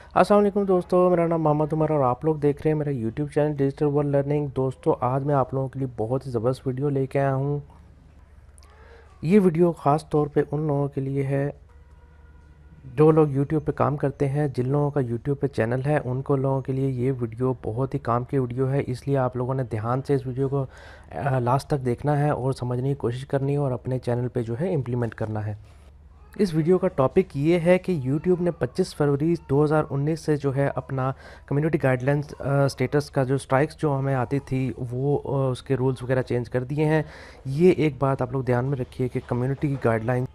अस्सलाम वालेकुम दोस्तों, मेरा नाम मोहम्मद उमर और आप लोग देख रहे हैं मेरा YouTube channel digital world learning. दोस्तों, आज मैं आप लोगों के लिए बहुत ही ज़बरदस्त वीडियो लेके आया हूँ। ये वीडियो ख़ास तौर पे उन लोगों के लिए है जो लोग यूट्यूब पे काम करते हैं। जिन लोगों का यूट्यूब पे चैनल है उनको लोगों के लिए ये वीडियो बहुत ही काम की वीडियो है, इसलिए आप लोगों ने ध्यान से इस वीडियो को लास्ट तक देखना है और समझने की कोशिश करनी है और अपने चैनल पे जो है इम्प्लीमेंट करना है। इस वीडियो का टॉपिक ये है कि YouTube ने 25 फरवरी 2019 से जो है अपना कम्युनिटी गाइडलाइंस स्टेटस का जो स्ट्राइक्स जो हमें आती थी वो उसके रूल्स वगैरह चेंज कर दिए हैं। ये एक बात आप लोग ध्यान में रखिए कि कम्युनिटी गाइडलाइन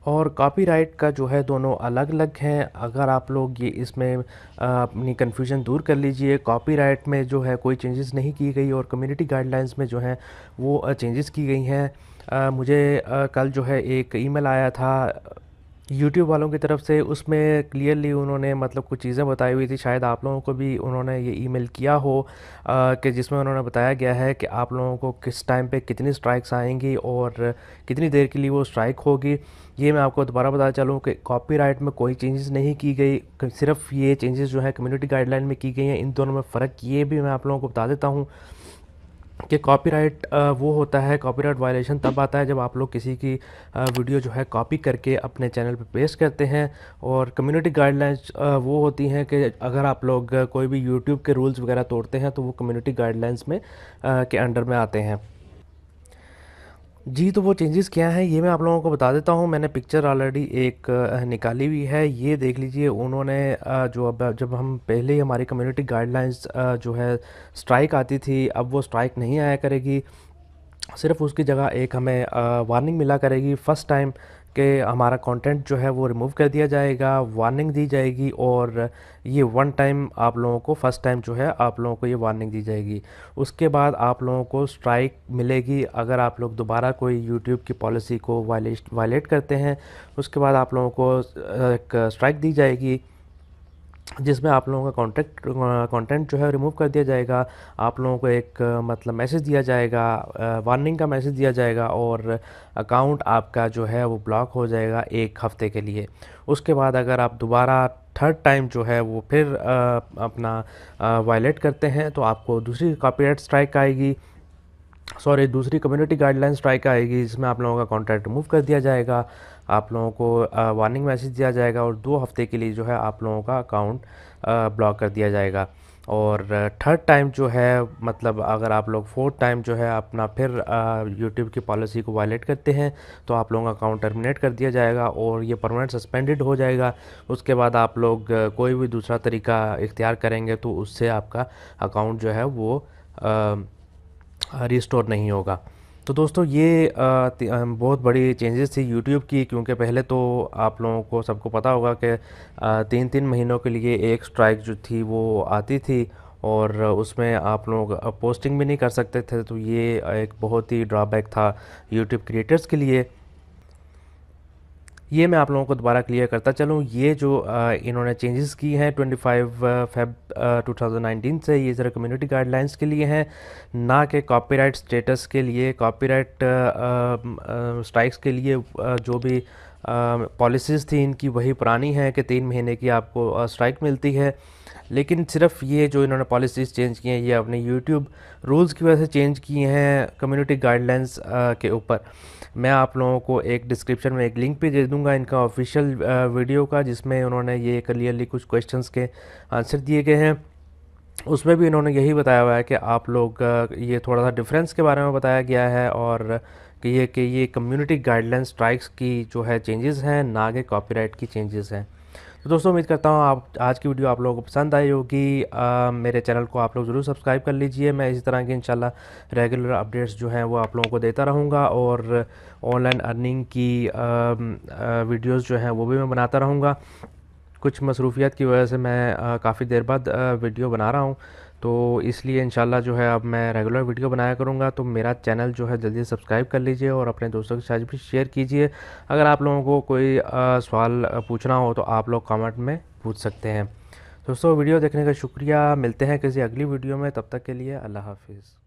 और कॉपीराइट का जो है दोनों अलग अलग हैं। अगर आप लोग ये इसमें अपनी कन्फ्यूजन दूर कर लीजिए। कॉपीराइट में जो है कोई चेंजेस नहीं की गई और कम्युनिटी गाइडलाइंस में जो है वो चेंजेस की गई हैं। मुझे कल जो है एक ईमेल आया था यूट्यूब वालों की तरफ से, उसमें क्लियरली उन्होंने मतलब कुछ चीज़ें बताई हुई थी। शायद आप लोगों को भी उन्होंने ये ईमेल किया हो कि जिसमें उन्होंने बताया गया है कि आप लोगों को किस टाइम पे कितनी स्ट्राइक्स आएंगी और कितनी देर के लिए वो स्ट्राइक होगी। ये मैं आपको दोबारा बता चलूँ कि कॉपीराइट में कोई चेंजेस नहीं की गई, सिर्फ ये चेंजेस जो है कम्युनिटी गाइडलाइन में की गई हैं। इन दोनों में फ़र्क ये भी मैं आप लोगों को बता देता हूँ कि कॉपीराइट वो होता है, कॉपीराइट वायलेशन तब आता है जब आप लोग किसी की वीडियो जो है कॉपी करके अपने चैनल पे पेस्ट करते हैं। और कम्युनिटी गाइडलाइंस वो होती हैं कि अगर आप लोग कोई भी यूट्यूब के रूल्स वगैरह तोड़ते हैं तो वो कम्युनिटी गाइडलाइंस में के अंडर में आते हैं। जी, तो वो चेंजेस क्या हैं ये मैं आप लोगों को बता देता हूँ। मैंने पिक्चर ऑलरेडी एक निकाली हुई है, ये देख लीजिए। उन्होंने जो अब जब हम पहले ही हमारी कम्युनिटी गाइडलाइंस जो है स्ट्राइक आती थी, अब वो स्ट्राइक नहीं आया करेगी। सिर्फ उसकी जगह एक हमें वार्निंग मिला करेगी फर्स्ट टाइम कि हमारा कंटेंट जो है वो रिमूव कर दिया जाएगा, वार्निंग दी जाएगी। और ये वन टाइम आप लोगों को फर्स्ट टाइम जो है आप लोगों को ये वार्निंग दी जाएगी। उसके बाद आप लोगों को स्ट्राइक मिलेगी अगर आप लोग दोबारा कोई यूट्यूब की पॉलिसी को वायलेट करते हैं। उसके बाद आप लोगों को एक स्ट्राइक दी जाएगी जिसमें आप लोगों का कंटेंट जो है रिमूव कर दिया जाएगा। आप लोगों को एक मतलब मैसेज दिया जाएगा, वार्निंग का मैसेज दिया जाएगा और अकाउंट आपका जो है वो ब्लॉक हो जाएगा एक हफ़्ते के लिए। उसके बाद अगर आप दोबारा थर्ड टाइम जो है वो फिर अपना वायलेट करते हैं तो आपको दूसरी कॉपीराइट स्ट्राइक आएगी, सॉरी दूसरी कम्युनिटी गाइडलाइन स्ट्राइक आएगी जिसमें आप लोगों का कॉन्ट्रैक्ट रिमूव कर दिया जाएगा। आप लोगों को वार्निंग मैसेज दिया जाएगा और 2 हफ्ते के लिए जो है आप लोगों का अकाउंट ब्लॉक कर दिया जाएगा। और थर्ड टाइम जो है मतलब अगर आप लोग फोर्थ टाइम जो है अपना फिर यूट्यूब की पॉलिसी को वायलेट करते हैं तो आप लोगों का अकाउंट टर्मिनेट कर दिया जाएगा और ये परमानेंट सस्पेंडेड हो जाएगा। उसके बाद आप लोग कोई भी दूसरा तरीका इख्तियार करेंगे तो उससे आपका अकाउंट जो है वो रिस्टोर नहीं होगा। तो दोस्तों ये बहुत बड़ी चेंजेस थी यूट्यूब की, क्योंकि पहले तो आप लोगों को सबको पता होगा कि 3-3 महीनों के लिए एक स्ट्राइक जो थी वो आती थी और उसमें आप लोग पोस्टिंग भी नहीं कर सकते थे। तो ये एक बहुत ही ड्रॉबैक था यूट्यूब क्रिएटर्स के लिए। ये मैं आप लोगों को दोबारा क्लियर करता चलूँ। ये जो इन्होंने चेंजेस की हैं 25 फेब 2019 से, ये ज़रा कम्युनिटी गाइडलाइंस के लिए हैं, ना कि कॉपीराइट स्टेटस के लिए। कॉपीराइट स्ट्राइक्स के लिए जो भी पॉलिसीज़ थी इनकी वही पुरानी है कि 3 महीने की आपको स्ट्राइक मिलती है। लेकिन सिर्फ ये जो इन्होंने पॉलिसीज़ चेंज की हैं ये अपने यूट्यूब रूल्स की वजह से चेंज की हैं कम्युनिटी गाइडलाइंस के ऊपर। मैं आप लोगों को एक डिस्क्रिप्शन में एक लिंक भी दे दूंगा इनका ऑफिशियल वीडियो का, जिसमें उन्होंने ये क्लियरली कुछ क्वेश्चंस के आंसर दिए गए हैं। उसमें भी इन्होंने यही बताया हुआ है कि आप लोग ये थोड़ा सा डिफरेंस के बारे में बताया गया है और कि ये कम्युनिटी गाइडलाइन स्ट्राइक्स की जो है चेंजेस हैं, ना कि कॉपीराइट की चेंजेस हैं। तो दोस्तों उम्मीद करता हूँ आप आज की वीडियो आप लोगों को पसंद आई होगी। मेरे चैनल को आप लोग ज़रूर सब्सक्राइब कर लीजिए। मैं इसी तरह की इंशाल्लाह रेगुलर अपडेट्स जो हैं वो आप लोगों को देता रहूँगा और ऑनलाइन अर्निंग की वीडियोस जो हैं वो भी मैं बनाता रहूँगा। कुछ मसरूफियत की वजह से मैं काफ़ी देर बाद वीडियो बना रहा हूँ, तो इसलिए इंशाल्लाह जो है अब मैं रेगुलर वीडियो बनाया करूँगा। तो मेरा चैनल जो है जल्दी सब्सक्राइब कर लीजिए और अपने दोस्तों के साथ भी शेयर कीजिए। अगर आप लोगों को कोई सवाल पूछना हो तो आप लोग कमेंट में पूछ सकते हैं। दोस्तों वीडियो देखने का शुक्रिया। मिलते हैं किसी अगली वीडियो में, तब तक के लिए अल्लाह हाफिज़।